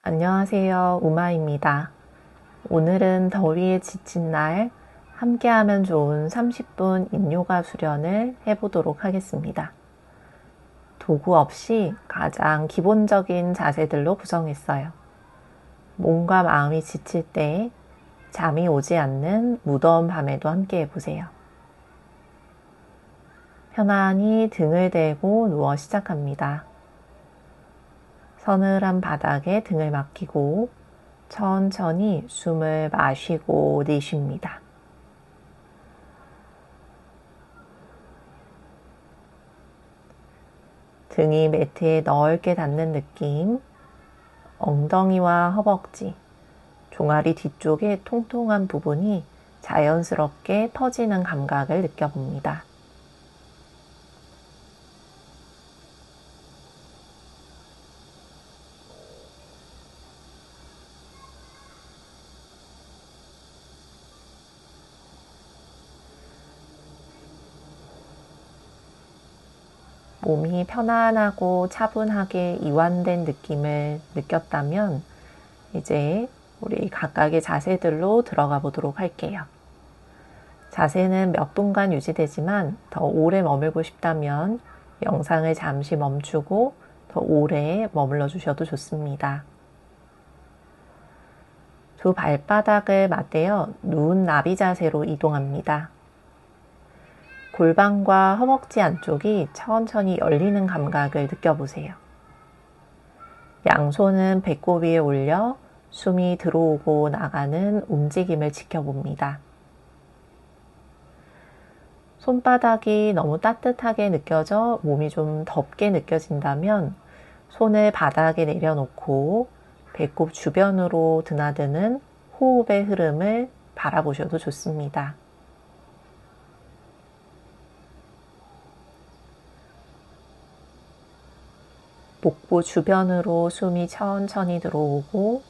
안녕하세요. 우마입니다. 오늘은 더위에 지친 날 함께하면 좋은 30분 인요가 수련을 해보도록 하겠습니다. 도구 없이 가장 기본적인 자세들로 구성했어요. 몸과 마음이 지칠 때 잠이 오지 않는 무더운 밤에도 함께 해보세요. 편안히 등을 대고 누워 시작합니다. 서늘한 바닥에 등을 맡기고 천천히 숨을 마시고 내쉽니다. 등이 매트에 넓게 닿는 느낌, 엉덩이와 허벅지, 종아리 뒤쪽의 통통한 부분이 자연스럽게 퍼지는 감각을 느껴봅니다. 몸이 편안하고 차분하게 이완된 느낌을 느꼈다면 이제 우리 각각의 자세들로 들어가 보도록 할게요. 자세는 몇 분간 유지되지만 더 오래 머물고 싶다면 영상을 잠시 멈추고 더 오래 머물러 주셔도 좋습니다. 두 발바닥을 맞대어 누운 나비 자세로 이동합니다. 골반과 허벅지 안쪽이 천천히 열리는 감각을 느껴보세요. 양손은 배꼽 위에 올려 숨이 들어오고 나가는 움직임을 지켜봅니다. 손바닥이 너무 따뜻하게 느껴져 몸이 좀 덥게 느껴진다면 손을 바닥에 내려놓고 배꼽 주변으로 드나드는 호흡의 흐름을 바라보셔도 좋습니다. 복부 주변으로 숨이 천천히 들어오고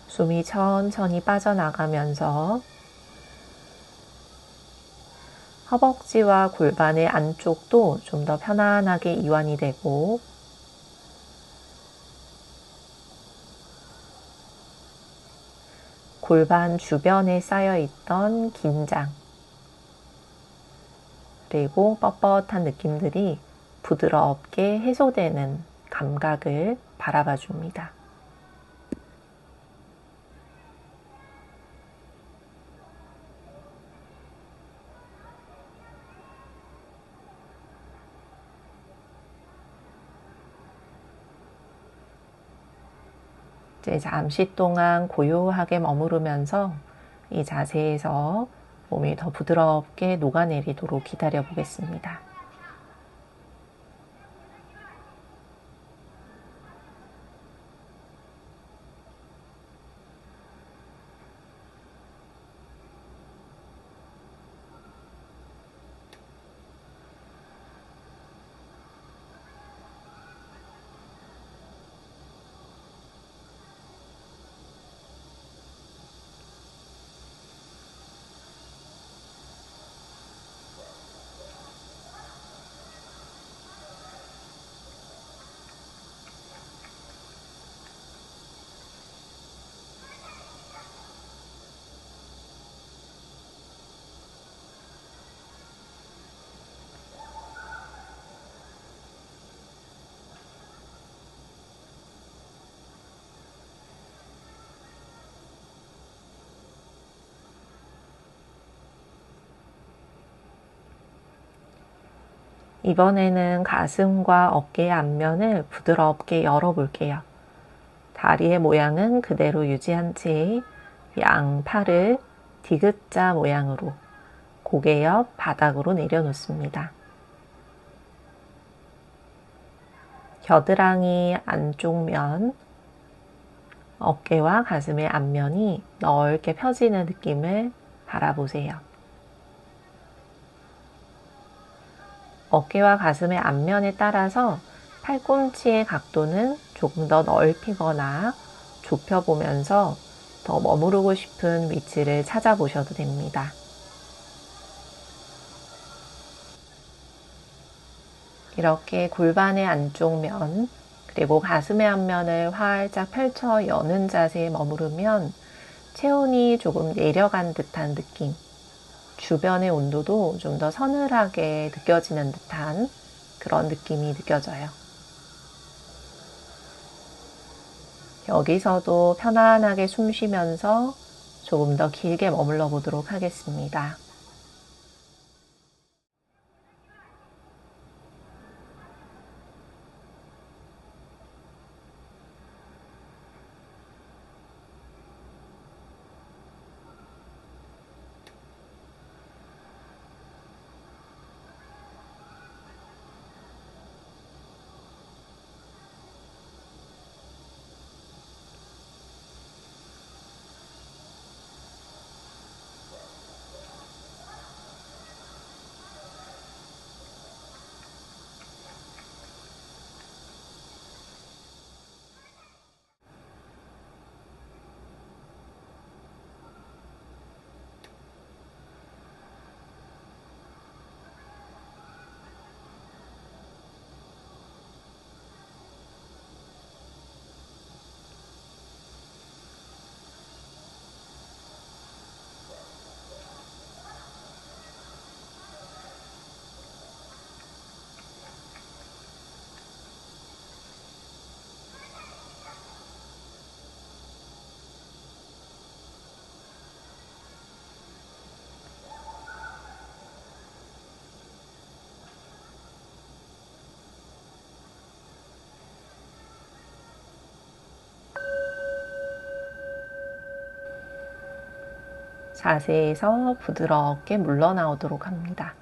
숨이 천천히 빠져나가면서 허벅지와 골반의 안쪽도 좀 더 편안하게 이완이 되고 골반 주변에 쌓여있던 긴장 그리고 뻣뻣한 느낌들이 부드럽게 해소되는 감각을 바라봐 줍니다. 이제 잠시 동안 고요하게 머무르면서 이 자세에서 몸이 더 부드럽게 녹아내리도록 기다려 보겠습니다. 이번에는 가슴과 어깨의 앞면을 부드럽게 열어볼게요. 다리의 모양은 그대로 유지한 채 양팔을 디귿자 모양으로 고개 옆 바닥으로 내려놓습니다. 겨드랑이 안쪽 면, 어깨와 가슴의 앞면이 넓게 펴지는 느낌을 바라보세요. 어깨와 가슴의 앞면에 따라서 팔꿈치의 각도는 조금 더 넓히거나 좁혀보면서 더 머무르고 싶은 위치를 찾아보셔도 됩니다. 이렇게 골반의 안쪽 면, 그리고 가슴의 앞면을 활짝 펼쳐 여는 자세에 머무르면 체온이 조금 내려간 듯한 느낌, 주변의 온도도 좀 더 서늘하게 느껴지는 듯한 그런 느낌이 느껴져요. 여기서도 편안하게 숨 쉬면서 조금 더 길게 머물러 보도록 하겠습니다. 자세에서 부드럽게 물러나오도록 합니다.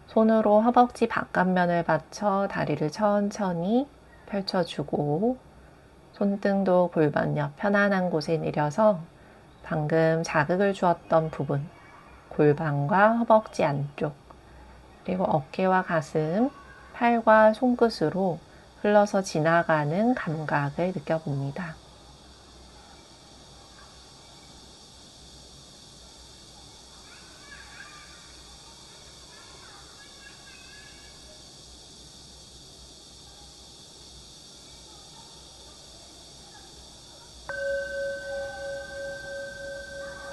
손으로 허벅지 바깥면을 받쳐 다리를 천천히 펼쳐주고 손등도 골반 옆 편안한 곳에 내려서 방금 자극을 주었던 부분, 골반과 허벅지 안쪽, 그리고 어깨와 가슴, 팔과 손끝으로 흘러서 지나가는 감각을 느껴봅니다.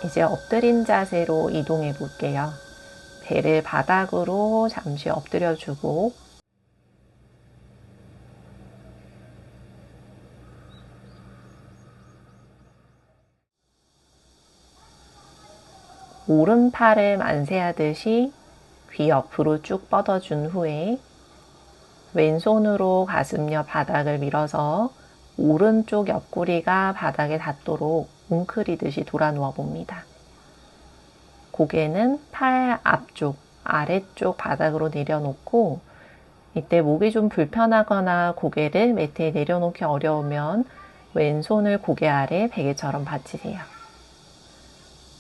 이제 엎드린 자세로 이동해 볼게요. 배를 바닥으로 잠시 엎드려 주고 오른팔을 만세하듯이 귀 옆으로 쭉 뻗어준 후에 왼손으로 가슴 옆 바닥을 밀어서 오른쪽 옆구리가 바닥에 닿도록 웅크리듯이 돌아 누워 봅니다. 고개는 팔 앞쪽, 아래쪽 바닥으로 내려놓고 이때 목이 좀 불편하거나 고개를 매트에 내려놓기 어려우면 왼손을 고개 아래 베개처럼 받치세요.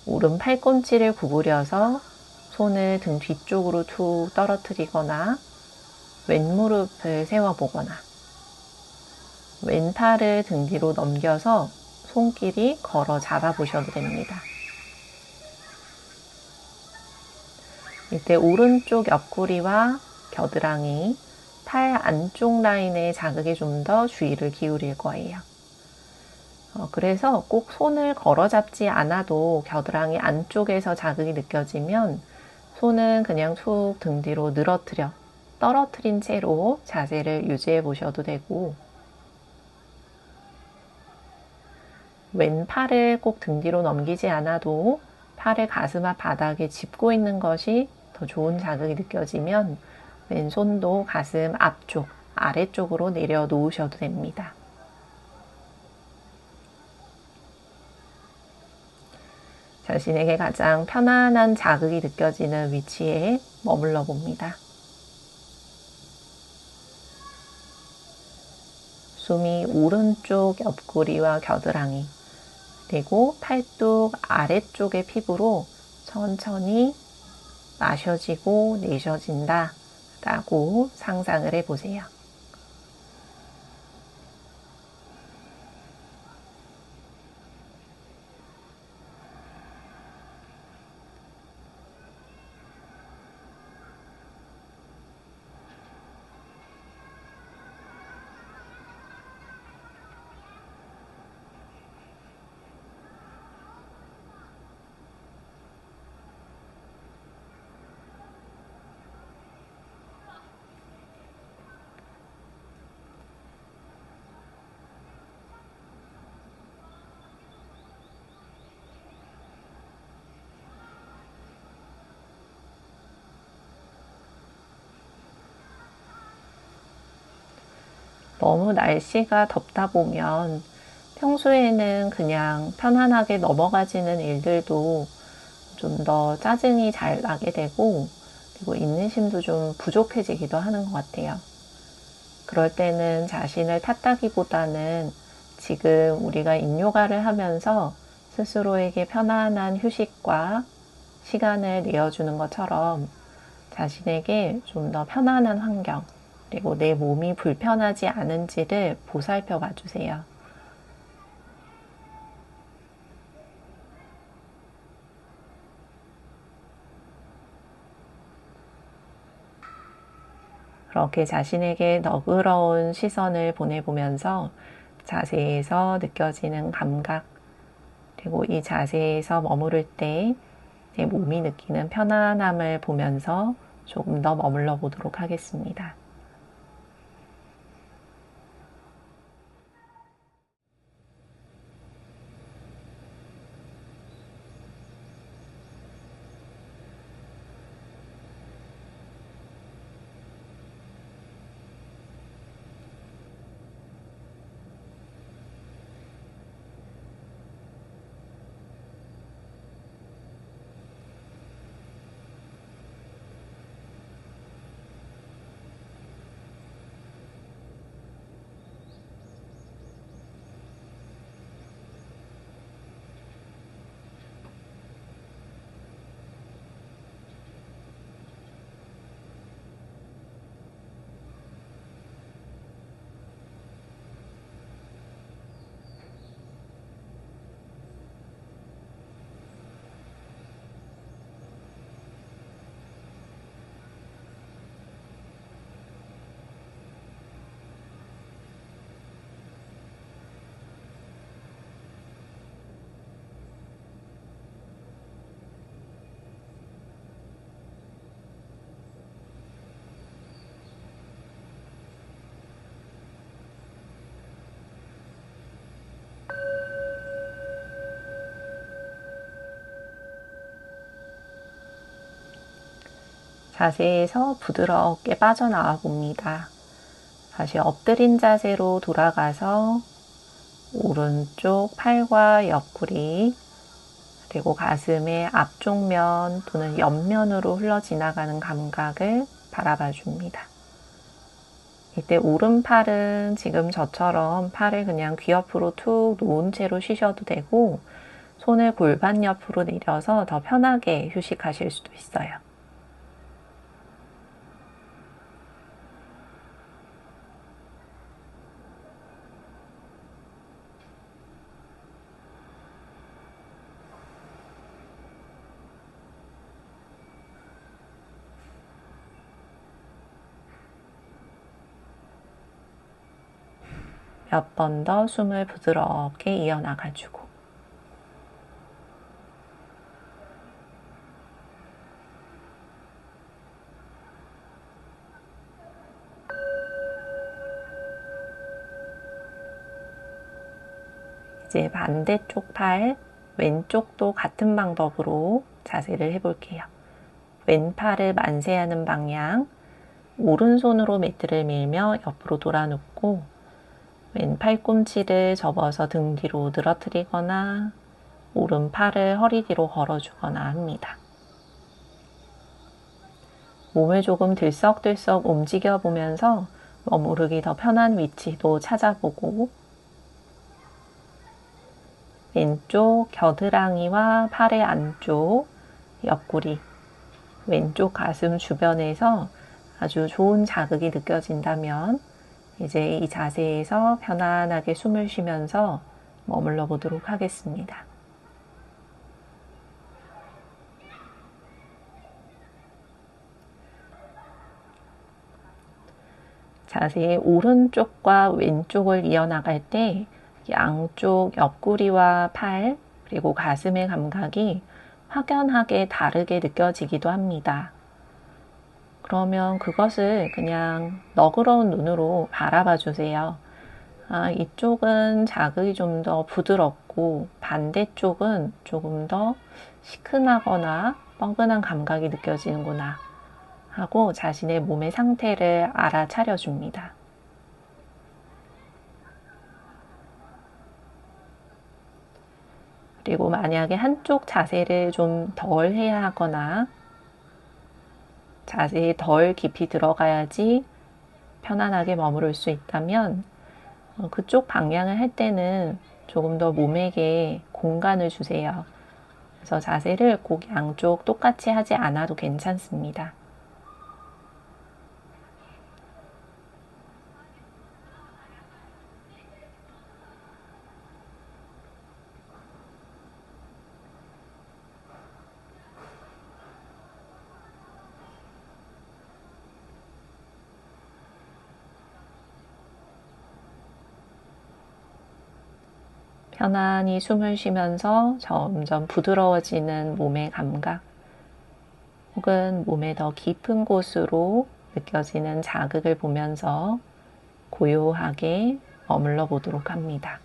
오른 팔꿈치를 구부려서 손을 등 뒤쪽으로 툭 떨어뜨리거나 왼무릎을 세워보거나 왼팔을 등 뒤로 넘겨서 손길이 걸어 잡아보셔도 됩니다. 이때 오른쪽 옆구리와 겨드랑이, 팔 안쪽 라인에 자극에 좀 더 주의를 기울일 거예요. 그래서 꼭 손을 걸어 잡지 않아도 겨드랑이 안쪽에서 자극이 느껴지면 손은 그냥 툭 등 뒤로 늘어뜨려 떨어뜨린 채로 자세를 유지해 보셔도 되고, 왼팔을 꼭 등 뒤로 넘기지 않아도 팔을 가슴 앞 바닥에 짚고 있는 것이 더 좋은 자극이 느껴지면 왼손도 가슴 앞쪽, 아래쪽으로 내려 놓으셔도 됩니다. 자신에게 가장 편안한 자극이 느껴지는 위치에 머물러 봅니다. 숨이 오른쪽 옆구리와 겨드랑이, 그리고 팔뚝 아래쪽의 피부로 천천히 마셔지고 내쉬어진다 라고 상상을 해보세요. 너무 날씨가 덥다 보면 평소에는 그냥 편안하게 넘어가지는 일들도 좀 더 짜증이 잘 나게 되고, 그리고 인내심도 좀 부족해지기도 하는 것 같아요. 그럴 때는 자신을 탓하기보다는 지금 우리가 인요가를 하면서 스스로에게 편안한 휴식과 시간을 내어주는 것처럼 자신에게 좀 더 편안한 환경, 그리고 내 몸이 불편하지 않은지를 보살펴 봐 주세요. 그렇게 자신에게 너그러운 시선을 보내보면서 자세에서 느껴지는 감각, 그리고 이 자세에서 머무를 때 내 몸이 느끼는 편안함을 보면서 조금 더 머물러 보도록 하겠습니다. 자세에서 부드럽게 빠져나와 봅니다. 다시 엎드린 자세로 돌아가서 오른쪽 팔과 옆구리, 그리고 가슴의 앞쪽 면 또는 옆면으로 흘러 지나가는 감각을 바라봐 줍니다. 이때 오른팔은 지금 저처럼 팔을 그냥 귀 옆으로 툭 놓은 채로 쉬셔도 되고, 손을 골반 옆으로 내려서 더 편하게 휴식하실 수도 있어요. 몇 번 더 숨을 부드럽게 이어나가주고, 이제 반대쪽 팔, 왼쪽도 같은 방법으로 자세를 해볼게요. 왼팔을 만세하는 방향, 오른손으로 매트를 밀며 옆으로 돌아눕고, 왼 팔꿈치를 접어서 등 뒤로 늘어뜨리거나 오른팔을 허리 뒤로 걸어주거나 합니다. 몸을 조금 들썩들썩 움직여 보면서 머무르기 더 편한 위치도 찾아보고, 왼쪽 겨드랑이와 팔의 안쪽, 옆구리, 왼쪽 가슴 주변에서 아주 좋은 자극이 느껴진다면 이제 이 자세에서 편안하게 숨을 쉬면서 머물러 보도록 하겠습니다. 자세의 오른쪽과 왼쪽을 이어나갈 때 양쪽 옆구리와 팔, 그리고 가슴의 감각이 확연하게 다르게 느껴지기도 합니다. 그러면 그것을 그냥 너그러운 눈으로 바라봐 주세요. 아, 이쪽은 자극이 좀 더 부드럽고 반대쪽은 조금 더 시큰하거나 뻐근한 감각이 느껴지는구나 하고 자신의 몸의 상태를 알아차려 줍니다. 그리고 만약에 한쪽 자세를 좀 덜 해야 하거나 자세에 덜 깊이 들어가야지 편안하게 머무를 수 있다면 그쪽 방향을 할 때는 조금 더 몸에게 공간을 주세요. 그래서 자세를 꼭 양쪽 똑같이 하지 않아도 괜찮습니다. 편안히 숨을 쉬면서 점점 부드러워지는 몸의 감각, 혹은 몸의 더 깊은 곳으로 느껴지는 자극을 보면서 고요하게 머물러 보도록 합니다.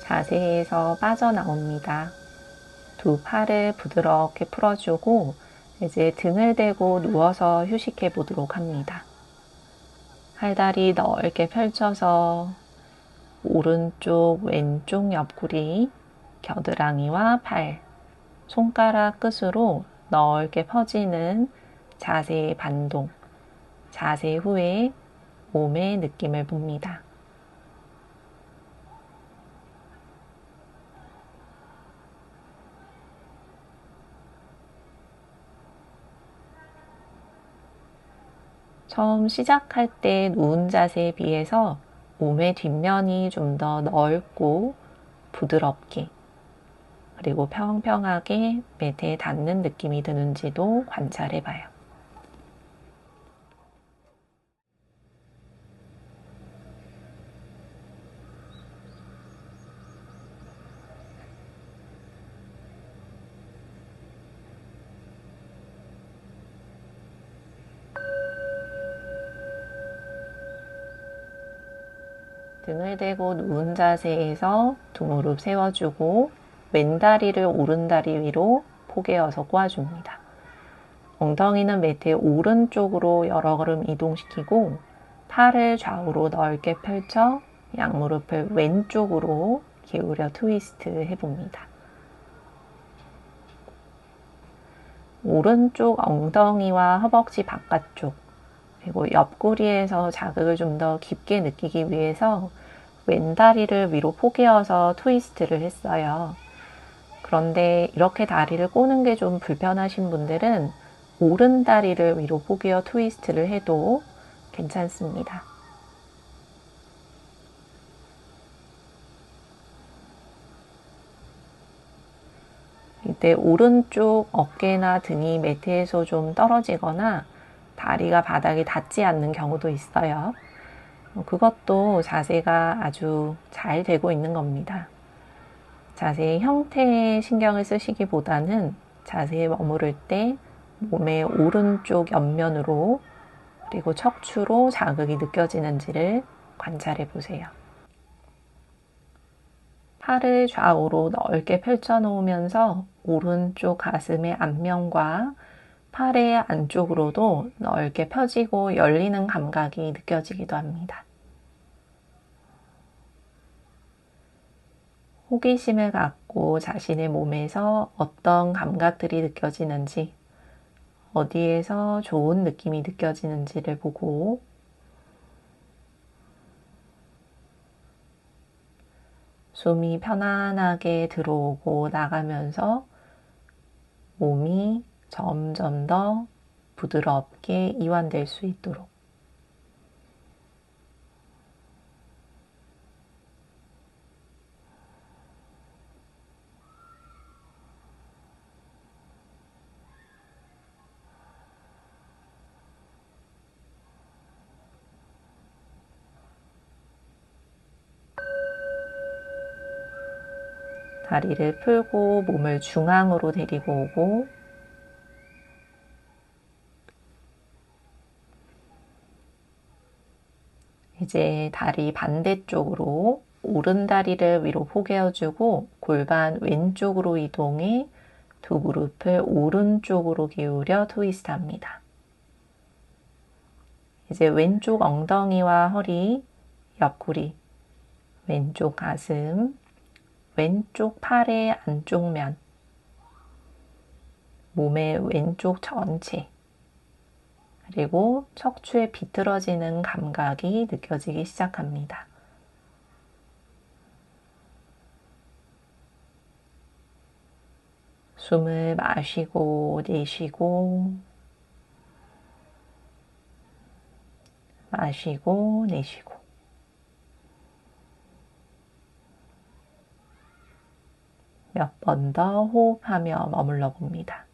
자세에서 빠져나옵니다. 두 팔을 부드럽게 풀어주고 이제 등을 대고 누워서 휴식해 보도록 합니다. 팔다리 넓게 펼쳐서 오른쪽, 왼쪽 옆구리, 겨드랑이와 팔, 손가락 끝으로 넓게 퍼지는 자세의 반동, 자세 후에 몸의 느낌을 봅니다. 처음 시작할 때 누운 자세에 비해서 몸의 뒷면이 좀 더 넓고 부드럽게, 그리고 평평하게 매트에 닿는 느낌이 드는지도 관찰해 봐요. 등을 대고 누운 자세에서 두 무릎 세워주고 왼다리를 오른다리 위로 포개어서 꼬아줍니다. 엉덩이는 매트의 오른쪽으로 여러 걸음 이동시키고 팔을 좌우로 넓게 펼쳐 양무릎을 왼쪽으로 기울여 트위스트 해봅니다. 오른쪽 엉덩이와 허벅지 바깥쪽, 그리고 옆구리에서 자극을 좀 더 깊게 느끼기 위해서 왼다리를 위로 포개어서 트위스트를 했어요. 그런데 이렇게 다리를 꼬는 게 좀 불편하신 분들은 오른다리를 위로 포개어 트위스트를 해도 괜찮습니다. 이때 오른쪽 어깨나 등이 매트에서 좀 떨어지거나 다리가 바닥에 닿지 않는 경우도 있어요. 그것도 자세가 아주 잘 되고 있는 겁니다. 자세의 형태에 신경을 쓰시기보다는 자세에 머무를 때 몸의 오른쪽 옆면으로 그리고 척추로 자극이 느껴지는지를 관찰해 보세요. 팔을 좌우로 넓게 펼쳐 놓으면서 오른쪽 가슴의 앞면과 팔의 안쪽으로도 넓게 펴지고 열리는 감각이 느껴지기도 합니다. 호기심을 갖고 자신의 몸에서 어떤 감각들이 느껴지는지, 어디에서 좋은 느낌이 느껴지는지를 보고 숨이 편안하게 들어오고 나가면서 몸이 점점 더 부드럽게 이완될 수 있도록 다리를 풀고 몸을 중앙으로 데리고 오고 이제 다리 반대쪽으로 오른 다리를 위로 포개어주고 골반 왼쪽으로 이동해 두 무릎을 오른쪽으로 기울여 트위스트 합니다. 이제 왼쪽 엉덩이와 허리, 옆구리, 왼쪽 가슴, 왼쪽 팔의 안쪽 면, 몸의 왼쪽 전체, 그리고 척추에 비틀어지는 감각이 느껴지기 시작합니다. 숨을 마시고 내쉬고 마시고 내쉬고 몇 번 더 호흡하며 머물러 봅니다.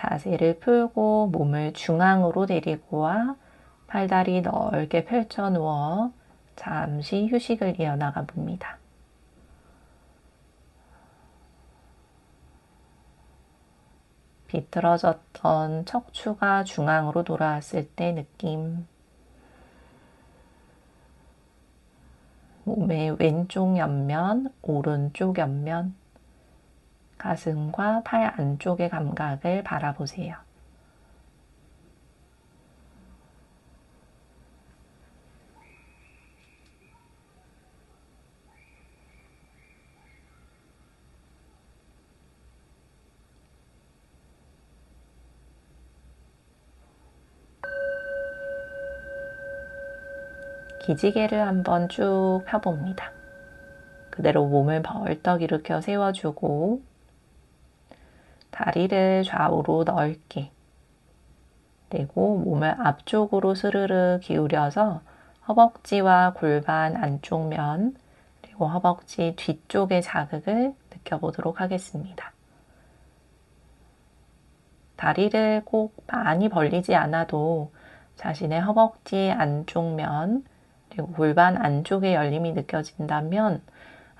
자세를 풀고 몸을 중앙으로 데리고 와 팔다리 넓게 펼쳐 누워 잠시 휴식을 이어나가 봅니다. 비틀어졌던 척추가 중앙으로 돌아왔을 때 느낌, 몸의 왼쪽 옆면, 오른쪽 옆면, 가슴과 팔 안쪽의 감각을 바라보세요. 기지개를 한번 쭉 펴봅니다. 그대로 몸을 벌떡 일으켜 세워주고 다리를 좌우로 넓게 내고 몸을 앞쪽으로 스르르 기울여서 허벅지와 골반 안쪽 면 그리고 허벅지 뒤쪽의 자극을 느껴보도록 하겠습니다. 다리를 꼭 많이 벌리지 않아도 자신의 허벅지 안쪽 면 그리고 골반 안쪽의 열림이 느껴진다면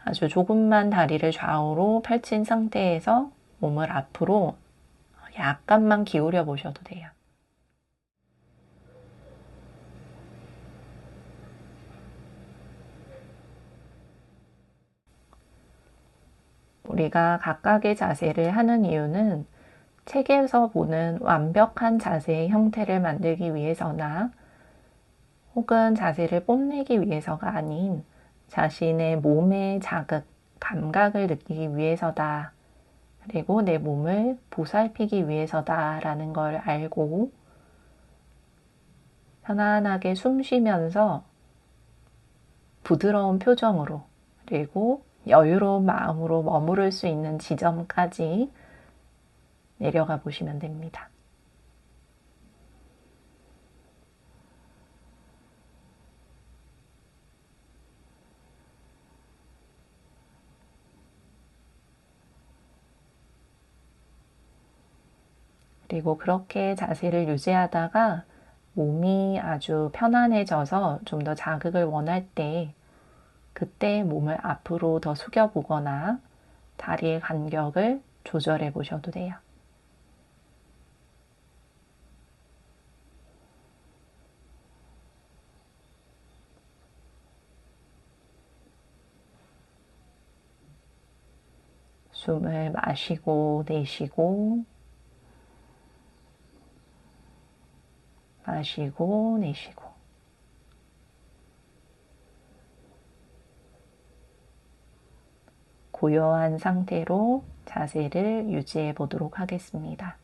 아주 조금만 다리를 좌우로 펼친 상태에서 몸을 앞으로 약간만 기울여 보셔도 돼요. 우리가 각각의 자세를 하는 이유는 책에서 보는 완벽한 자세의 형태를 만들기 위해서나 혹은 자세를 뽐내기 위해서가 아닌 자신의 몸의 자극, 감각을 느끼기 위해서다. 그리고 내 몸을 보살피기 위해서다라는 걸 알고 편안하게 숨 쉬면서 부드러운 표정으로 그리고 여유로운 마음으로 머무를 수 있는 지점까지 내려가 보시면 됩니다. 그리고 그렇게 자세를 유지하다가 몸이 아주 편안해져서 좀 더 자극을 원할 때 그때 몸을 앞으로 더 숙여보거나 다리의 간격을 조절해 보셔도 돼요. 숨을 마시고 내쉬고 마시고 내쉬고 고요한 상태로 자세를 유지해 보도록 하겠습니다.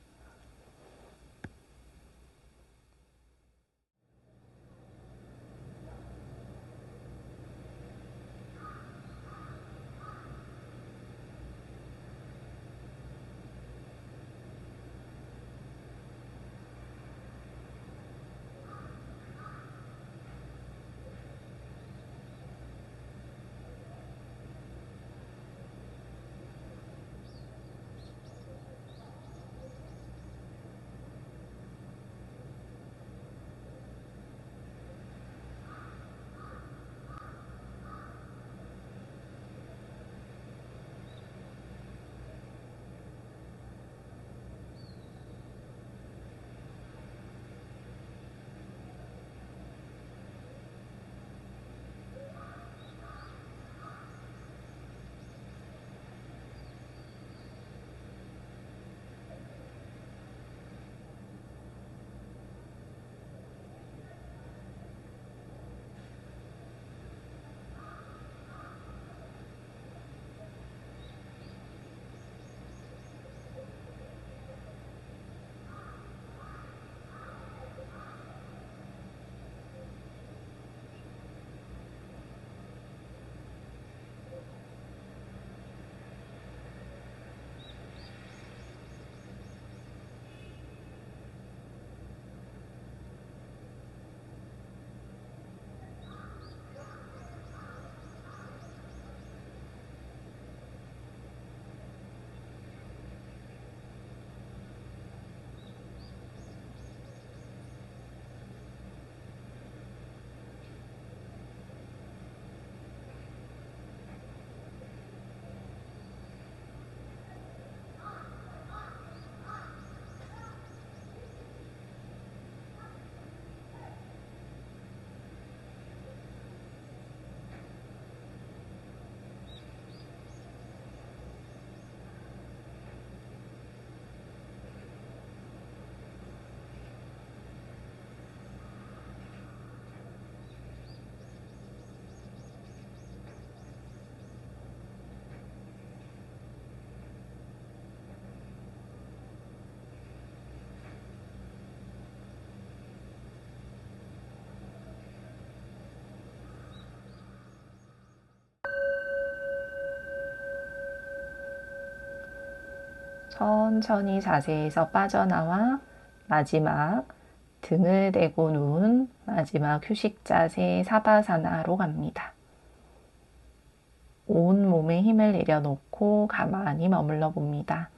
천천히 자세에서 빠져나와 마지막 등을 대고 누운 마지막 휴식 자세 사바사나로 갑니다. 온 몸에 힘을 내려놓고 가만히 머물러 봅니다.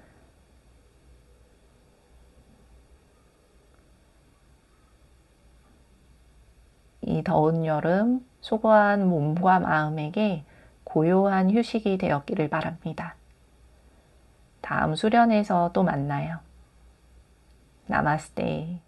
이 더운 여름 수고한 몸과 마음에게 고요한 휴식이 되었기를 바랍니다. 다음 수련에서 또 만나요. 나마스테.